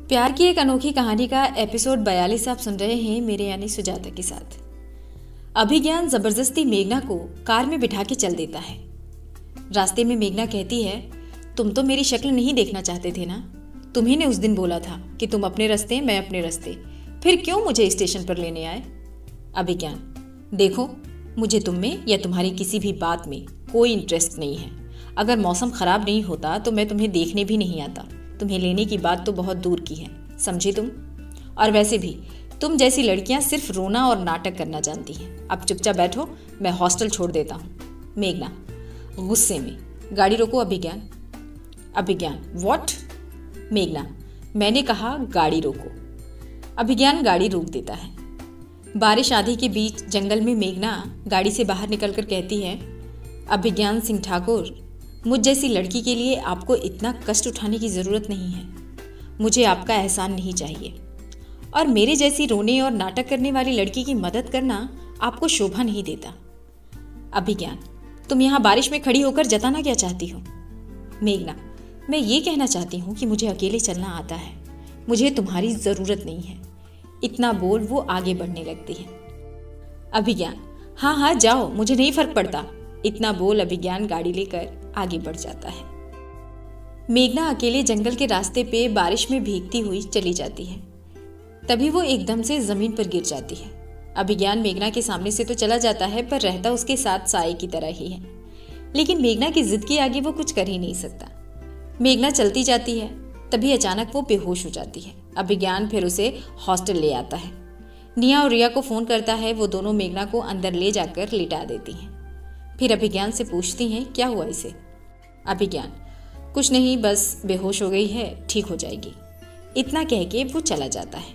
प्यार की एक अनोखी कहानी का एपिसोड 42 आप सुन रहे हैं मेरे यानी सुजाता के साथ। अभिज्ञान जबरदस्ती मेघना को कार में बिठा के चल देता है। रास्ते में मेघना कहती है, तुम तो मेरी शक्ल नहीं देखना चाहते थे ना। तुम्ही ने उस दिन बोला था कि तुम अपने रास्ते मैं अपने रास्ते, फिर क्यों मुझे स्टेशन पर लेने आए। अभिज्ञान, देखो मुझे तुम में या तुम्हारी किसी भी बात में कोई इंटरेस्ट नहीं है। अगर मौसम खराब नहीं होता तो मैं तुम्हें देखने भी नहीं आता। तुम्हें लेने की बात तो बहुत दूर की है, समझी तुम। और वैसे भी तुम जैसी लड़कियां सिर्फ रोना और नाटक करना जानती हैं। अब चुपचाप बैठो, मैं हॉस्टल छोड़ देता हूँ। मेघना गुस्से में, गाड़ी रोको अभिज्ञान। अभिज्ञान, व्हाट? मेघना, मैंने कहा गाड़ी रोको। अभिज्ञान गाड़ी रोक देता है। बारिश आंधी के बीच जंगल में मेघना गाड़ी से बाहर निकलकर कहती है, अभिज्ञान सिंह ठाकुर, मुझ जैसी लड़की के लिए आपको इतना कष्ट उठाने की ज़रूरत नहीं है। मुझे आपका एहसान नहीं चाहिए, और मेरे जैसी रोने और नाटक करने वाली लड़की की मदद करना आपको शोभा नहीं देता। अभिज्ञान, तुम यहाँ बारिश में खड़ी होकर जताना क्या चाहती हो? मेघना, मैं ये कहना चाहती हूँ कि मुझे अकेले चलना आता है, मुझे तुम्हारी ज़रूरत नहीं है। इतना बोल वो आगे बढ़ने लगती है। अभिज्ञान, हाँ हाँ जाओ, मुझे नहीं फर्क पड़ता। इतना बोल अभिज्ञान गाड़ी लेकर आगे बढ़ जाता है। मेघना अकेले जंगल के रास्ते पे बारिश में भीगती हुई चली जाती है। तभी वो एकदम से जमीन पर गिर जाती है। अभिज्ञान मेघना के सामने से तो चला जाता है, पर रहता उसके साथ साए की तरह ही है। लेकिन मेघना की जिद के आगे वो कुछ कर ही नहीं सकता। मेघना चलती जाती है, तभी अचानक वो बेहोश हो जाती है। अभिज्ञान फिर उसे हॉस्टल ले आता है। निया और रिया को फोन करता है। वो दोनों मेघना को अंदर ले जाकर लिटा देती हैं। फिर अभिज्ञान से पूछती हैं, क्या हुआ इसे? अभिज्ञान, कुछ नहीं, बस बेहोश हो गई है, ठीक हो जाएगी। इतना कह के वो चला जाता है।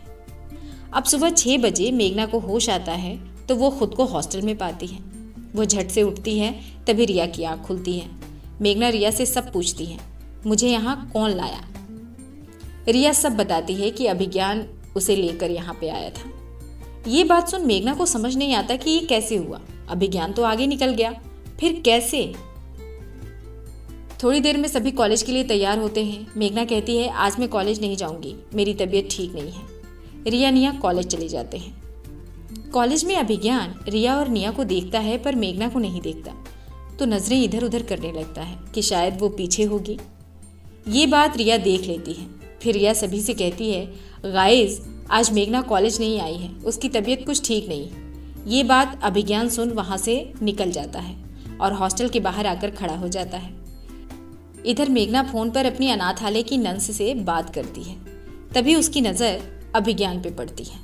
अब सुबह 6 बजे मेघना को होश आता है तो वो खुद को हॉस्टल में पाती है। वो झट से उठती है, तभी रिया की आँख खुलती है। मेघना रिया से सब पूछती है, मुझे यहाँ कौन लाया? रिया सब बताती है कि अभिज्ञान उसे लेकर यहाँ पे आया था। ये बात सुन मेघना को समझ नहीं आता कि ये कैसे हुआ। अभिज्ञान तो आगे निकल गया, फिर कैसे? थोड़ी देर में सभी कॉलेज के लिए तैयार होते हैं। मेघना कहती है, आज मैं कॉलेज नहीं जाऊंगी, मेरी तबीयत ठीक नहीं है। रिया निया कॉलेज चले जाते हैं। कॉलेज में अभिज्ञान रिया और निया को देखता है, पर मेघना को नहीं देखता, तो नजरें इधर उधर करने लगता है कि शायद वो पीछे होगी। ये बात रिया देख लेती है। फिर रिया सभी से कहती है, गाइस आज मेघना कॉलेज नहीं आई है, उसकी तबीयत कुछ ठीक नहीं। ये बात अभिज्ञान सुन वहां से निकल जाता है और हॉस्टल के बाहर आकर खड़ा हो जाता है। इधर मेघना फोन पर अपनी अनाथालय की नर्स से बात करती है। तभी उसकी नज़र अभिज्ञान पे पड़ती है।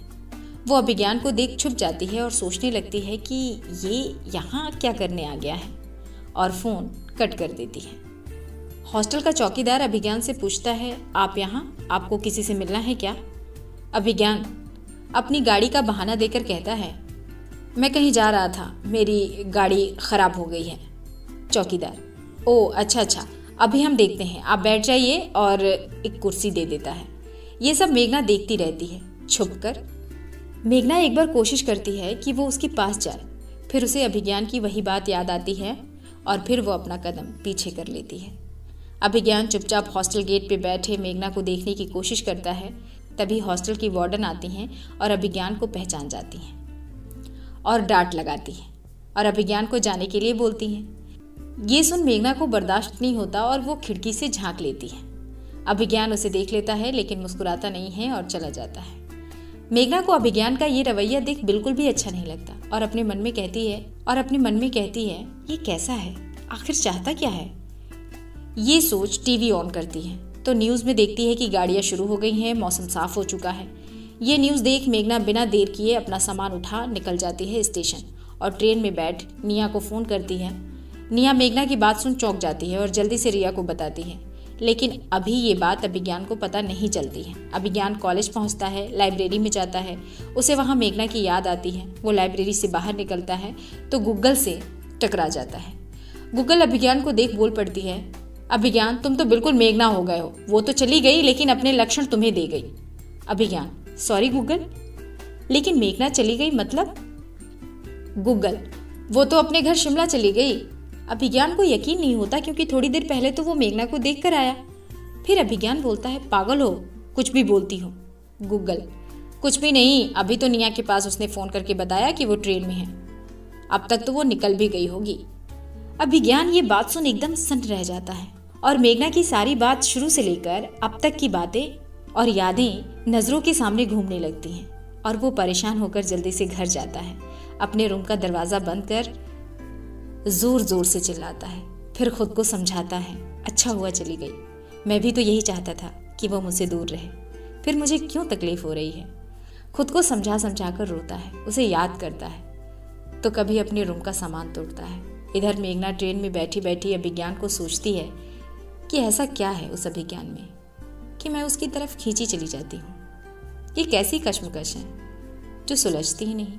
वो अभिज्ञान को देख छुप जाती है और सोचने लगती है कि ये यहाँ क्या करने आ गया है, और फ़ोन कट कर देती है। हॉस्टल का चौकीदार अभिज्ञान से पूछता है, आप यहाँ, आपको किसी से मिलना है क्या? अभिज्ञान अपनी गाड़ी का बहाना देकर कहता है, मैं कहीं जा रहा था, मेरी गाड़ी खराब हो गई है। चौकीदार, ओ अच्छा, अभी हम देखते हैं, आप बैठ जाइए, और एक कुर्सी दे देता है। ये सब मेघना देखती रहती है छुपकर। मेघना एक बार कोशिश करती है कि वो उसके पास जाए, फिर उसे अभिज्ञान की वही बात याद आती है और फिर वो अपना कदम पीछे कर लेती है। अभिज्ञान चुपचाप हॉस्टल गेट पे बैठे मेघना को देखने की कोशिश करता है। तभी हॉस्टल की वार्डन आती हैं और अभिज्ञान को पहचान जाती हैं और डांट लगाती हैं और अभिज्ञान को जाने के लिए बोलती हैं। ये सुन मेघना को बर्दाश्त नहीं होता और वो खिड़की से झांक लेती है। अभिज्ञान उसे देख लेता है, लेकिन मुस्कुराता नहीं है और चला जाता है। मेघना को अभिज्ञान का ये रवैया देख बिल्कुल भी अच्छा नहीं लगता और अपने मन में कहती है ये कैसा है, आखिर चाहता क्या है। ये सोच टीवी ऑन करती है तो न्यूज़ में देखती है कि गाड़ियाँ शुरू हो गई हैं, मौसम साफ हो चुका है। ये न्यूज़ देख मेघना बिना देर किए अपना सामान उठा निकल जाती है स्टेशन और ट्रेन में बैठ निया को फ़ोन करती है। निया मेघना की बात सुन चौंक जाती है और जल्दी से रिया को बताती है, लेकिन अभी ये बात अभिज्ञान को पता नहीं चलती है। अभिज्ञान कॉलेज पहुंचता है, लाइब्रेरी में जाता है, उसे वहां मेघना की याद आती है। वो लाइब्रेरी से बाहर निकलता है तो गूगल से टकरा जाता है। गूगल अभिज्ञान को देख बोल पड़ती है, अभिज्ञान तुम तो बिल्कुल मेघना हो गए हो, वो तो चली गई लेकिन अपने लक्षण तुम्हें दे गई। अभिज्ञान, सॉरी गूगल, लेकिन मेघना चली गई मतलब? गूगल, वो तो अपने घर शिमला चली गई। अभिज्ञान को यकीन नहीं होता क्योंकि थोड़ी देर पहले तो वो मेघना को देख कर आया। फिर अभिज्ञान बोलता है, पागल हो, कुछ भी बोलती हो। गूगल, कुछ भी नहीं, अभी तो निया के पास उसने फ़ोन करके बताया कि वो ट्रेन में है। अब तक तो वो निकल भी गई होगी। अभिज्ञान ये बात सुन एकदम सन्न रह जाता है और मेघना की सारी बात शुरू से लेकर अब तक की बातें और यादें नज़रों के सामने घूमने लगती हैं और वो परेशान होकर जल्दी से घर जाता है। अपने रूम का दरवाज़ा बंद कर ज़ोर ज़ोर से चिल्लाता है, फिर खुद को समझाता है, अच्छा हुआ चली गई। मैं भी तो यही चाहता था कि वो मुझसे दूर रहे, फिर मुझे क्यों तकलीफ़ हो रही है। खुद को समझा समझा कर रोता है, उसे याद करता है तो कभी अपने रूम का सामान तोड़ता है। इधर मेघना ट्रेन में बैठी बैठी अभिज्ञान को सोचती है कि ऐसा क्या है उस अभिज्ञान में कि मैं उसकी तरफ खींची चली जाती हूँ। ये कैसी कश्मकश है जो सुलझती ही नहीं।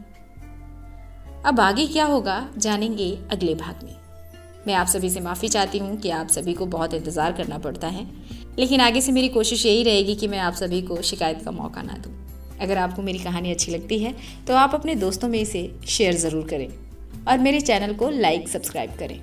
अब आगे क्या होगा जानेंगे अगले भाग में। मैं आप सभी से माफ़ी चाहती हूँ कि आप सभी को बहुत इंतज़ार करना पड़ता है, लेकिन आगे से मेरी कोशिश यही रहेगी कि मैं आप सभी को शिकायत का मौका ना दूँ। अगर आपको मेरी कहानी अच्छी लगती है तो आप अपने दोस्तों में इसे शेयर ज़रूर करें और मेरे चैनल को लाइक सब्सक्राइब करें।